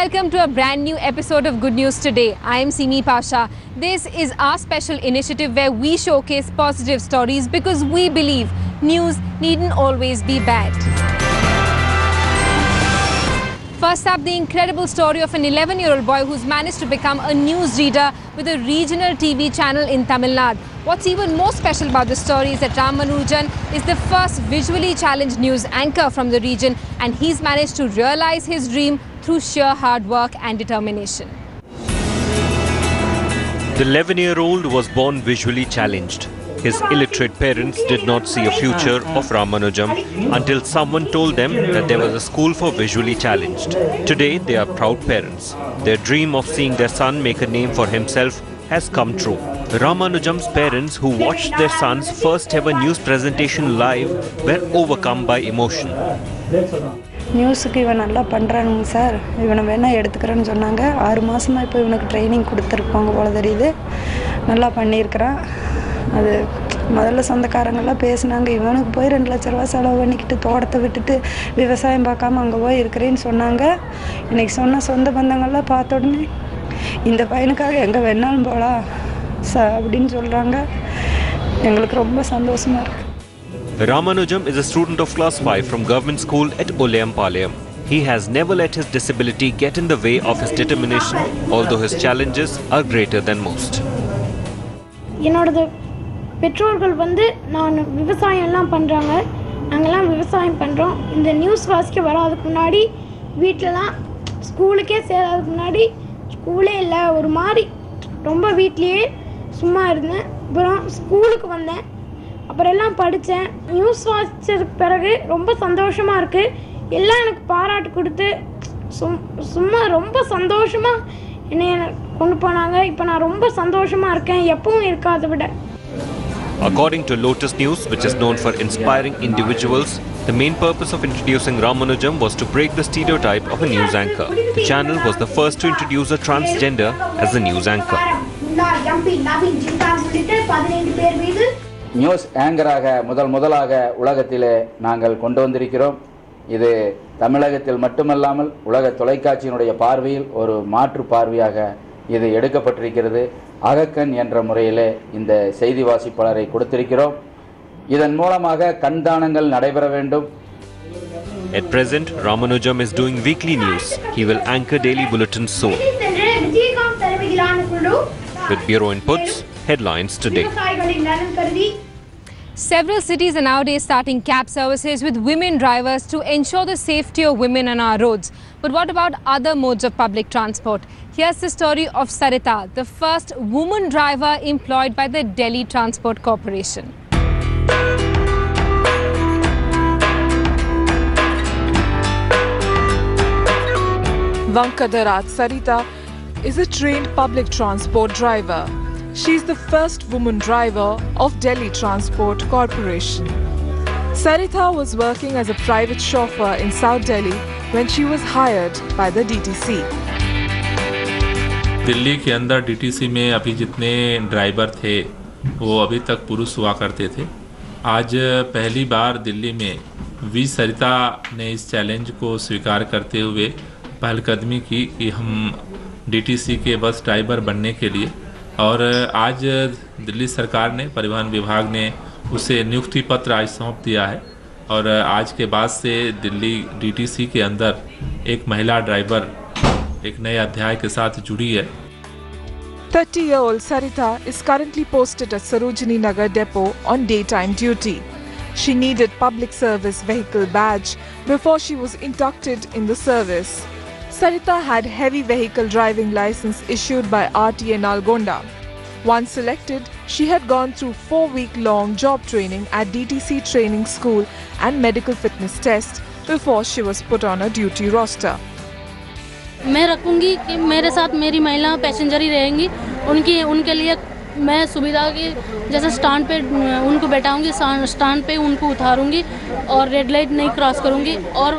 welcome to a brand new episode of Good News Today. I am Simi Pasha. This is our special initiative where we showcase positive stories because we believe news needn't always be bad. First up, the incredible story of an 11-year-old boy who's managed to become a news reader with a regional TV channel in Tamil Nadu. What's even more special about this story is that Ramanujan is the first visually challenged news anchor from the region, and he's managed to realize his dream through sheer hard work and determination. The 11-year-old was born visually challenged. His illiterate parents did not see a future of Ramanujam until someone told them that there was a school for visually challenged. Today, they are proud parents. Their dream of seeing their son make a name for himself has come true. Ramanujam's parents, who watched their son's first ever news presentation live, were overcome by emotion. நியூஸுக்கு இவன் நல்லா பண்ணுறானுங்க sir, இவனை வேணால் எடுத்துக்கிறேன்னு சொன்னாங்க. 6 மாதமாக இப்போ இவனுக்கு training கொடுத்துருப்பாங்க போல தெரியுது. நல்லா பண்ணியிருக்கிறான். அது முதல்ல சொந்தக்காரங்கெல்லாம் பேசினாங்க, இவனுக்கு போய் 2 லட்ச ரூபா செலவு பண்ணிக்கிட்டு தோட்டத்தை விட்டுட்டு விவசாயம் பார்க்காம அங்கே போய் இருக்கிறேன்னு சொன்னாங்க. இன்றைக்கி சொன்ன சொந்த பந்தங்கள்லாம் பார்த்த உடனே இந்த பையனுக்காக எங்கே வேணாலும் போகலாம் அப்படின்னு சொல்கிறாங்க. எங்களுக்கு ரொம்ப சந்தோஷமாக இருக்குது. Ramanujam is a student of class 5 from government school at Olayampalayam. He has never let his disability get in the way of his determination, although his challenges are greater than most. என்னோட பெற்றோர்கள் நான் விவசாயம் எல்லாம் பண்றாங்க. நாங்கலாம் விவசாயம் பண்றோம். இந்த நியூஸ் வாசிக்க வராதுக்கு முன்னாடி வீட்லலாம் ஸ்கூலுக்கே சேராதுக்கு முன்னாடி ஸ்கூலே இல்ல, ஒரு மாதிரி ரொம்ப வீட்லயே சும்மா இருந்தேன். அப்புறம் ஸ்கூலுக்கு வந்தேன். அப்புறம் எல்லாம் படித்தேன். நியூஸ் வாசிச்சதுக்கு பிறகு ரொம்ப சந்தோஷமாக இருக்குது. எல்லாம் எனக்கு பாராட்டு கொடுத்து சும்மா ரொம்ப சந்தோஷமாக என்னை கொண்டு போனாங்க. இப்போ நான் ரொம்ப சந்தோஷமாக இருக்கேன், எப்பவும் இருக்காத விட. According to Lotus News, which is known for inspiring individuals, the main purpose of introducing Ramanujam was to break the stereotype of a news anchor. The channel was the first to introduce a transgender as a news anchor. News ஆங்கராக முதலாக உலகத்திலே நாங்கள் கொண்டு வந்திருக்கிறோம். இது தமிழகத்தில் மட்டுமல்லாமல் உலக தொலைக்காட்சியினுடைய பார்வையில் ஒரு மாற்று பார்வையாக இது எடுக்கப்பட்டிருக்கிறது. அகக்கண் என்ற முறையிலே இந்த செய்தி வாசிப்பாளரை கொடுத்திருக்கிறோம். இதன் மூலமாக கண்தானங்கள் நடைபெற வேண்டும். At present, Ramanujam is doing weekly news. He will anchor daily bulletins soon. With bureau inputs, headlines today. Several cities are nowadays starting cab services with women drivers to ensure the safety of women on our roads. But what about other modes of public transport? Here's the story of Sarita, the first woman driver employed by the Delhi Transport Corporation. Vankadarat Sarita is a trained public transport driver. She's the first woman driver of Delhi Transport Corporation. Sarita was working as a private chauffeur in South Delhi when she was hired by the DTC. Delhi के अंदर DTC में अभी जितने driver थे वो अभी तक पुरुष हुआ करते थे. आज पहली बार दिल्ली में वी सरिता ने इस चैलेंज को स्वीकार करते हुए पहलकदमी की कि हम DTC के बस ड्राइवर बनने के लिए, और आज दिल्ली सरकार ने, परिवहन विभाग ने उसे नियुक्ति पत्र आज सौंप दिया है. और आज के बाद से दिल्ली DTC के अंदर एक महिला ड्राइवर एक नए अध्याय के साथ जुड़ी है. 30-year-old Sarita is currently posted at Sarojini Nagar depot on daytime duty. She needed public service vehicle badge before she was inducted in the service. Sarita had heavy vehicle driving license issued by RTA Nalgonda. Once selected, she had gone through 4-week-long job training at DTC training school and medical fitness test before she was put on a duty roster. मैं रखूँगी कि मेरे साथ मेरी महिला passenger ही रहेंगी. उनके लिए मैं सुविधा की जैसे स्टैंड पे उनको बैठाऊंगी, स्टैंड पे उनको उतारूंगी और रेड लाइट नहीं क्रॉस करूंगी. और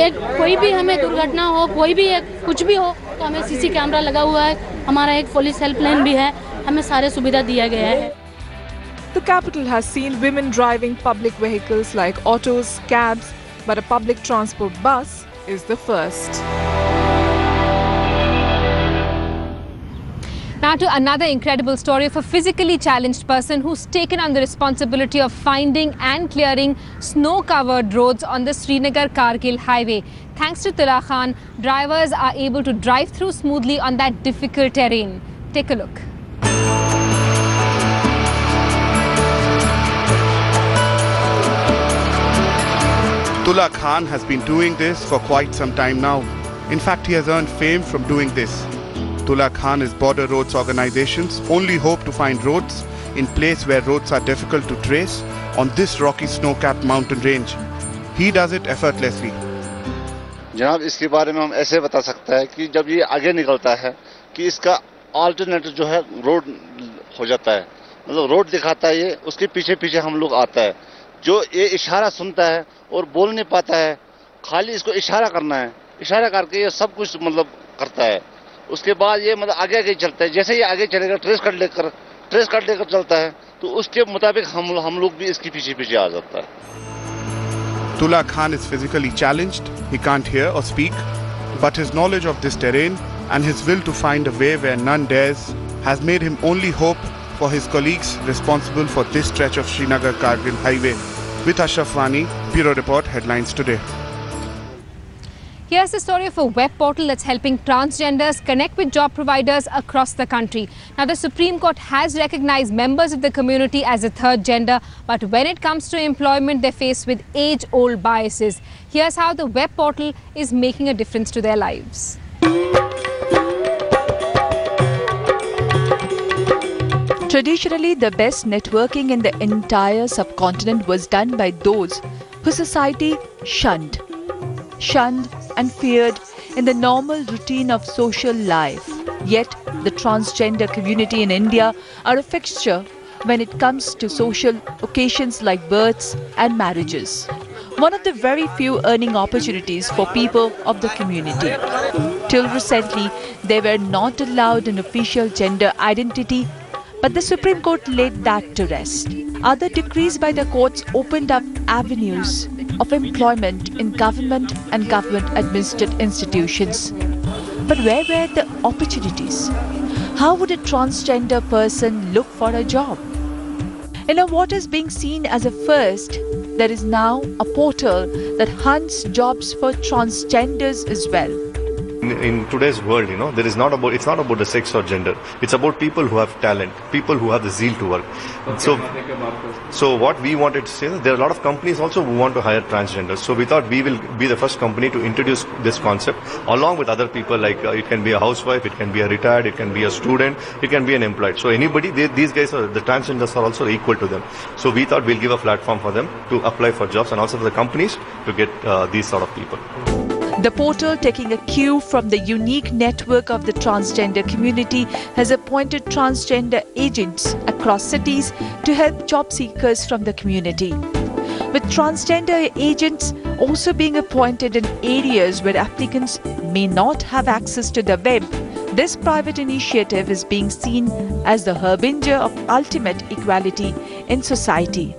एक कोई भी हमें दुर्घटना हो, कोई भी कुछ भी हो तो हमें सीसी कैमरा लगा हुआ है. हमारा एक पुलिस हेल्पलाइन भी है. हमें सारे सुविधा दिया गया है. The capital has seen women driving public vehicles like autos, cabs, but a public transport bus is the first. Now to another incredible story of a physically challenged person who's taken on the responsibility of finding and clearing snow-covered roads on the Srinagar-Kargil highway. Thanks to Tula Khan, drivers are able to drive through smoothly on that difficult terrain. Take a look. Tula Khan has been doing this for quite some time now. In fact, he has earned fame from doing this. Tula Khan is Border Roads Organization's only hope to find roads in place where roads are difficult to trace on this rocky snow-capped mountain range. He does it effortlessly. जनाब इसके बारे में हम ऐसे बता सकते हैं कि जब ये आगे निकलता है कि इसका अल्टरनेट जो है रोड हो जाता है, मतलब रोड दिखाता है ये, उसके पीछे पीछे हम लोग आता है, जो ये इशारा सुनता है और बोल नहीं पाता है, खाली इसको इशारा करना है, इशारा करके ये सब कुछ मतलब करता है। उसके बाद ये मतलब आगे आगे चलता है, जैसे ये आगे चलेगा ट्रेस कार्ड लेकर चलता है, तो उसके मुताबिक हम लोग भी इसके पीछे पीछे आ जाता है। Tula Khan is physically challenged, he can't hear or speak, but his knowledge of this terrain and his will to find a way where none dares has made him only hope for his colleagues responsible for this stretch of Srinagar-Kargil highway. With Ashraf Wani, Bureau Report, Headlines Today. Here's the story of a web portal that's helping transgenders connect with job providers across the country. Now, the Supreme Court has recognized members of the community as a third gender, but when it comes to employment, they're faced with age-old biases. Here's how the web portal is making a difference to their lives. Traditionally, the best networking in the entire subcontinent was done by those who society shunned and feared in the normal routine of social life. Yet, the transgender community in India are a fixture when it comes to social occasions like births and marriages. One of the very few earning opportunities for people of the community. Till recently, they were not allowed an official gender identity, but the Supreme Court laid that to rest. Other decrees by the courts opened up avenues of employment in government and government-administered institutions. But where were the opportunities? How would a transgender person look for a job? In what is being seen as a first, there is now a portal that hunts jobs for transgenders as well. In today's world, it's not about the sex or gender. It's about people who have talent, people who have the zeal to work. So what we wanted to say is there are a lot of companies also who want to hire transgenders. So we thought we will be the first company to introduce this concept along with other people, like it can be a housewife, it can be a retired, it can be a student, it can be an employed. So anybody, these guys, the transgenders are also equal to them. So we thought we'll give a platform for them to apply for jobs and also for the companies to get these sort of people. The portal, taking a cue from the unique network of the transgender community, has appointed transgender agents across cities to help job seekers from the community. With transgender agents also being appointed in areas where applicants may not have access to the web, this private initiative is being seen as the harbinger of ultimate equality in society.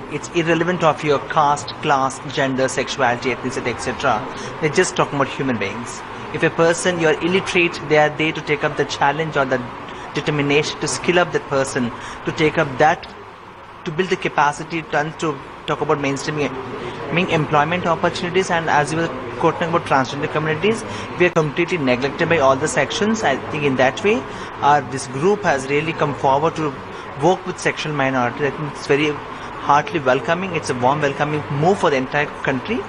It's irrelevant of your caste, class, gender, sexuality, ethnicity, etc. They're just talking about human beings. If a person, you're illiterate, they are there to take up the challenge or the determination to skill up that person, to take up that, to build the capacity to talk about mainstreaming employment opportunities. And as you were quoting about transgender communities, we are completely neglected by all the sections. I think in that way, this group has really come forward to work with sexual minorities. I think it's very heartily welcoming. It's a warm welcoming move for the entire country.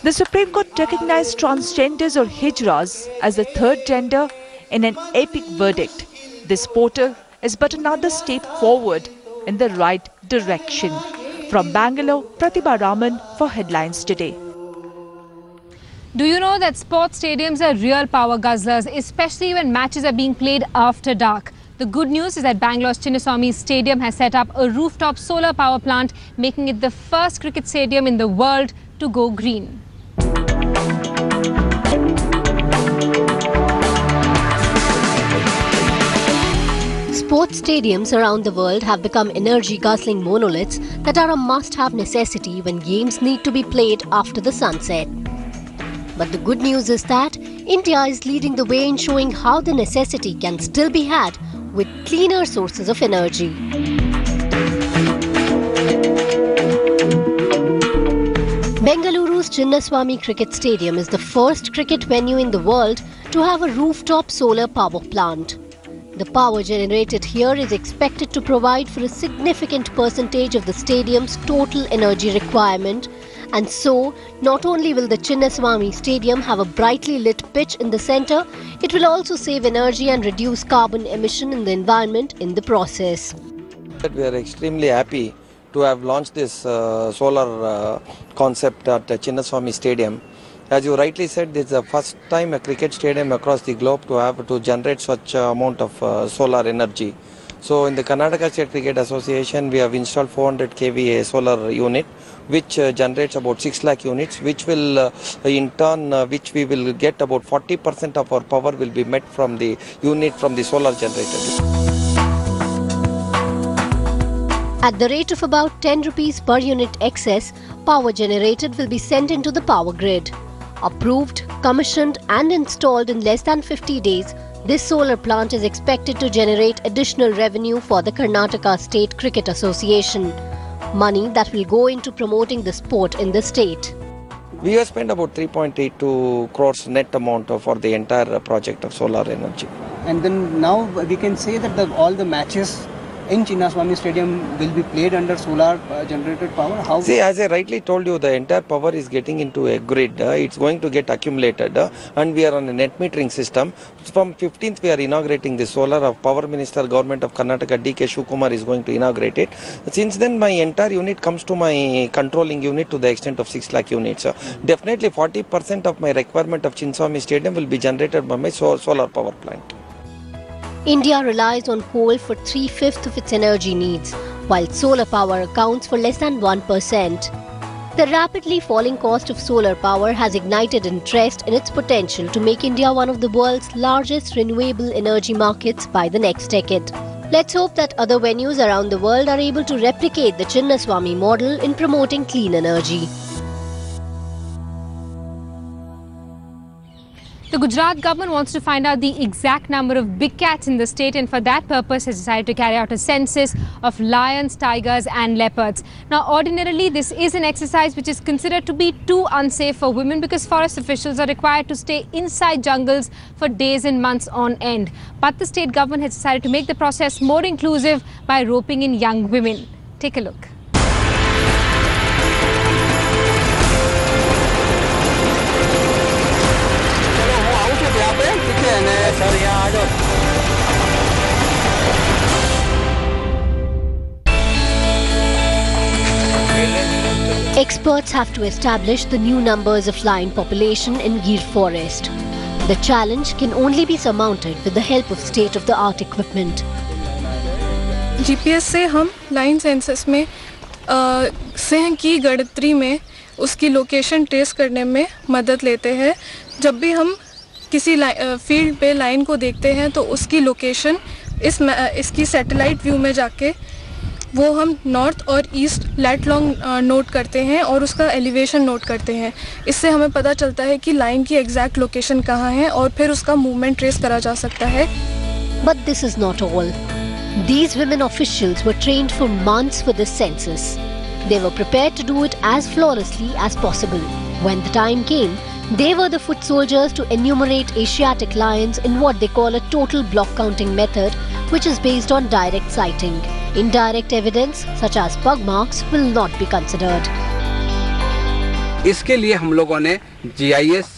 The Supreme Court recognized transgenders or hijras as a third gender in an epic verdict. This portal is but another step forward in the right direction. From Bangalore, Pratibha Raman for Headlines Today. Do you know that sports stadiums are real power guzzlers, especially when matches are being played after dark? The good news is that Bangalore's Chinnaswamy Stadium has set up a rooftop solar power plant, making it the first cricket stadium in the world to go green. Sports stadiums around the world have become energy-guzzling monoliths that are a must-have necessity when games need to be played after the sunset. But the good news is that India is leading the way in showing how the necessity can still be had with cleaner sources of energy. Bengaluru's Chinnaswamy Cricket Stadium is the first cricket venue in the world to have a rooftop solar power plant. The power generated here is expected to provide for a significant percentage of the stadium's total energy requirement, and so not only will the Chinnaswamy Stadium have a brightly lit pitch in the centre, it will also save energy and reduce carbon emission in the environment in the process. We are extremely happy to have launched this solar concept at Chinnaswamy Stadium. As you rightly said, this is the first time a cricket stadium across the globe to generate such amount of solar energy. So in the Karnataka State Cricket Association, we have installed 400 kVA solar unit, which generates about 6 lakh units, which will in turn, which we will get about 40% of our power will be met from the unit from the solar generator. At the rate of about 10 rupees per unit excess, power generated will be sent into the power grid. Approved, commissioned and installed in less than 50 days, this solar plant is expected to generate additional revenue for the Karnataka State Cricket Association. Money that will go into promoting the sport in the state. We have spent about 3.82 crores net amount for the entire project of solar energy. And then now we can say that all the matches in Chinnaswamy Stadium will be played under solar generated power? How? See, as I rightly told you, the entire power is getting into a grid. It's going to get accumulated and we are on a net metering system. From 15th, we are inaugurating the solar of Power Minister, Government of Karnataka, D.K. Shivakumar is going to inaugurate it. Since then, my entire unit comes to my controlling unit to the extent of 6 lakh units. Definitely 40% of my requirement of Chinnaswamy Stadium will be generated by my solar power plant. India relies on coal for 3/5 of its energy needs, while solar power accounts for less than 1%. The rapidly falling cost of solar power has ignited interest in its potential to make India one of the world's largest renewable energy markets by the next decade. Let's hope that other venues around the world are able to replicate the Chinnaswamy model in promoting clean energy. The Gujarat government wants to find out the exact number of big cats in the state, and for that purpose has decided to carry out a census of lions, tigers and leopards. Now ordinarily this is an exercise which is considered to be too unsafe for women because forest officials are required to stay inside jungles for days and months on end. But the state government has decided to make the process more inclusive by roping in young women. Take a look. Experts have to establish the new numbers of lion population in Gir forest. The challenge can only be surmounted with the help of state-of-the-art equipment. GPS से हम line census में सिंह की गिनती में उसकी location trace करने में मदद लेते हैं. जब भी हम किसी फील्ड पे लाइन को देखते हैं तो उसकी लोकेशन इसकी सैटेलाइट व्यू में जाके वो हम नॉर्थ और ईस्ट लैट लॉन्ग नोट करते हैं और उसका एलिवेशन नोट करते हैं. इससे हमें पता चलता है कि लाइन की एग्जैक्ट लोकेशन कहाँ है और फिर उसका मूवमेंट ट्रेस करा जा सकता है. But this is not all. These women officials were trained for months for this census. They were prepared to do it as flawlessly as possible. When the time came, they were the foot soldiers to enumerate Asiatic lions in what they call a total block counting method, which is based on direct sighting. Indirect evidence, such as pug marks, will not be considered. इसके लिए हम लोगों ने GIS,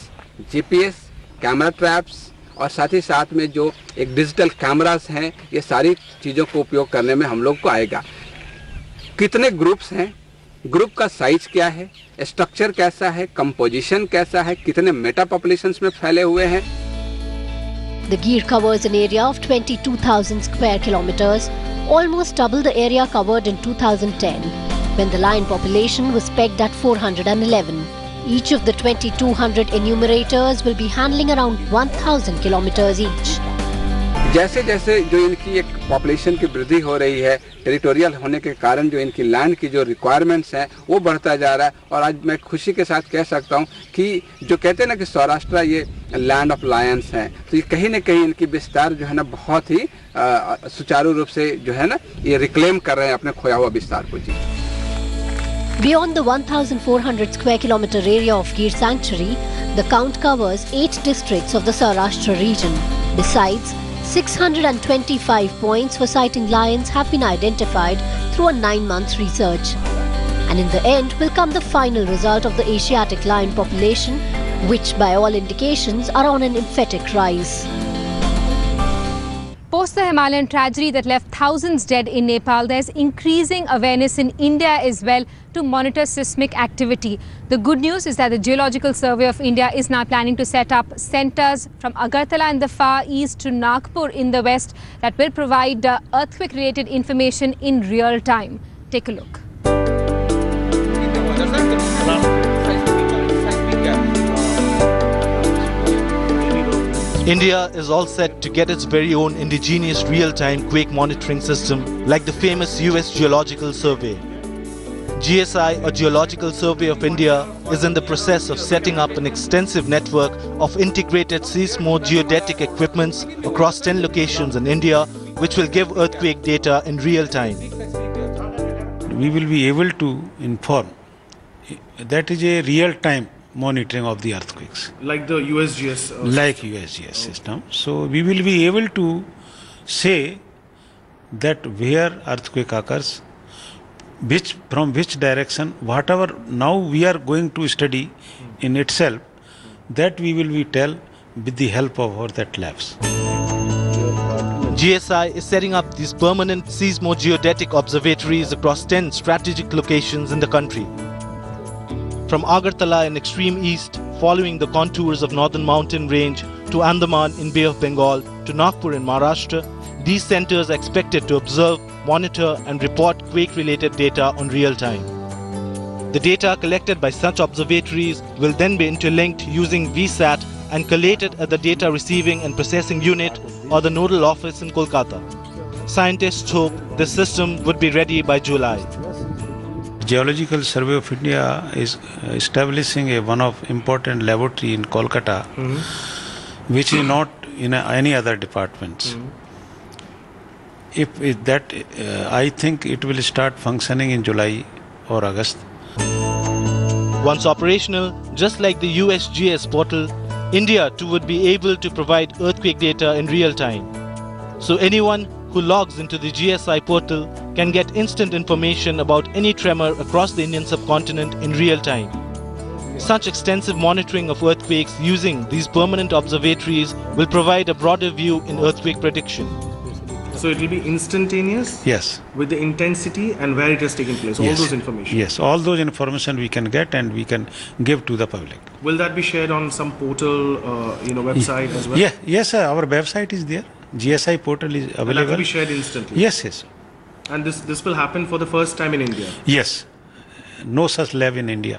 GPS, camera traps और साथ ही साथ में जो एक डिजिटल कैमरास हैं, ये सारी चीज़ों को उपयोग करने में हम लोग को आएगा. कितने ग्रुप्स हैं, ग्रुप का साइज क्या है, स्ट्रक्चर कैसा है, कंपोजिशन कैसा है, कितने मेटा पॉपुलेशंस में फैले हुए हैं. The Gir covers an area of 22,000 square kilometers, almost double the area covered in 2010, when the lion population was pegged at 411. Each of the 2,200 enumerators will be handling around 1,000 kilometers each. जैसे जैसे जो इनकी एक population की वृद्धि हो रही है, टेरिटोरियल होने के कारण जो इनकी लैंड की जो रिक्वायरमेंट्स हैं वो बढ़ता जा रहा है। और आज मैं खुशी के साथ कह सकता हूँ कि जो कहते हैं ना कि सौराष्ट्र ये लैंड ऑफ लायंस है, तो ये कहीं न कहीं इनकी विस्तार जो है ना बहुत ही सुचारू रूप से जो है ना ये रिक्लेम कर रहे हैं अपने खोया हुआ विस्तार को। जी। Beyond the 1,400 square kilometer area of Gir Sanctuary, the count covers 8 districts of the Saurashtra region. Besides, 625 points for sighting lions have been identified through a 9-month research. And in the end will come the final result of the Asiatic lion population, which by all indications are on an emphatic rise. Post the Himalayan tragedy that left thousands dead in Nepal, there's increasing awareness in India as well to monitor seismic activity. The good news is that the Geological Survey of India is now planning to set up centers from Agartala in the far east to Nagpur in the west that will provide earthquake-related information in real time. Take a look. India is all set to get its very own indigenous real-time quake monitoring system like the famous US Geological Survey. GSI, or Geological Survey of India, is in the process of setting up an extensive network of integrated seismo-geodetic equipments across 10 locations in India, which will give earthquake data in real time. We will be able to inform. That is a real-time monitoring of the earthquakes. Like the USGS? Like USGS system. So we will be able to say that where earthquake occurs, from which direction, whatever now we are going to study in itself, that we will be tell with the help of our that labs. GSI is setting up these permanent seismo-geodetic observatories across 10 strategic locations in the country. From Agartala in extreme east, following the contours of northern mountain range, to Andaman in Bay of Bengal, to Nagpur in Maharashtra, these centers are expected to observe, monitor and report quake-related data on real time. The data collected by such observatories will then be interlinked using VSAT and collated at the Data Receiving and Processing Unit or the Nodal Office in Kolkata. Scientists hope this system would be ready by July. Geological Survey of India is establishing one of important laboratory in Kolkata, which is not in any other departments. I think it will start functioning in July or August. Once operational, just like the USGS portal, India too would be able to provide earthquake data in real time. So anyone who logs into the GSI portal can get instant information about any tremor across the Indian subcontinent in real time. Such extensive monitoring of earthquakes using these permanent observatories will provide a broader view in earthquake prediction. So it will be instantaneous? Yes. With the intensity and where it has taken place, all those information? Yes, all those information we can get and we can give to the public. Will that be shared on some portal, website as well? Yeah, yes, sir, our website is there. GSI portal is available. And that will be shared instantly? Yes, yes. And this will happen for the first time in India? Yes. No such lab in India,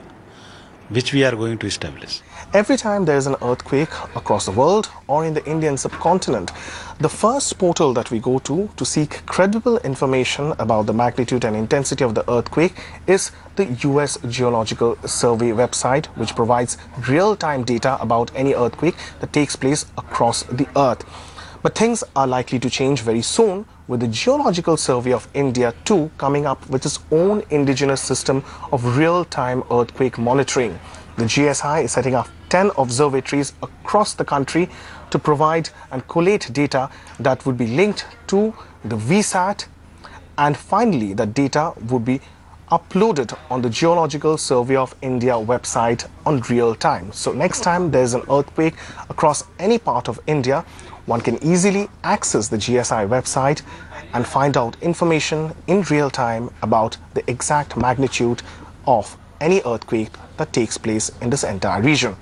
which we are going to establish. Every time there is an earthquake across the world or in the Indian subcontinent, the first portal that we go to seek credible information about the magnitude and intensity of the earthquake is the US Geological Survey website, which provides real-time data about any earthquake that takes place across the earth. But things are likely to change very soon, with the Geological Survey of India too coming up with its own indigenous system of real-time earthquake monitoring. The GSI is setting up 10 observatories across the country to provide and collate data that would be linked to the VSAT, and finally the data would be uploaded on the Geological Survey of India website on real time. So next time there's an earthquake across any part of India, one can easily access the GSI website and find out information in real time about the exact magnitude of any earthquake that takes place in this entire region.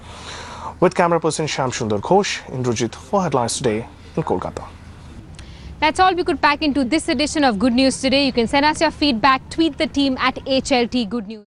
With camera person Shyam Sundar Ghosh, Indrajit for Headlines Today in Kolkata. That's all we could pack into this edition of Good News Today. You can send us your feedback, tweet the team at HLT Good News.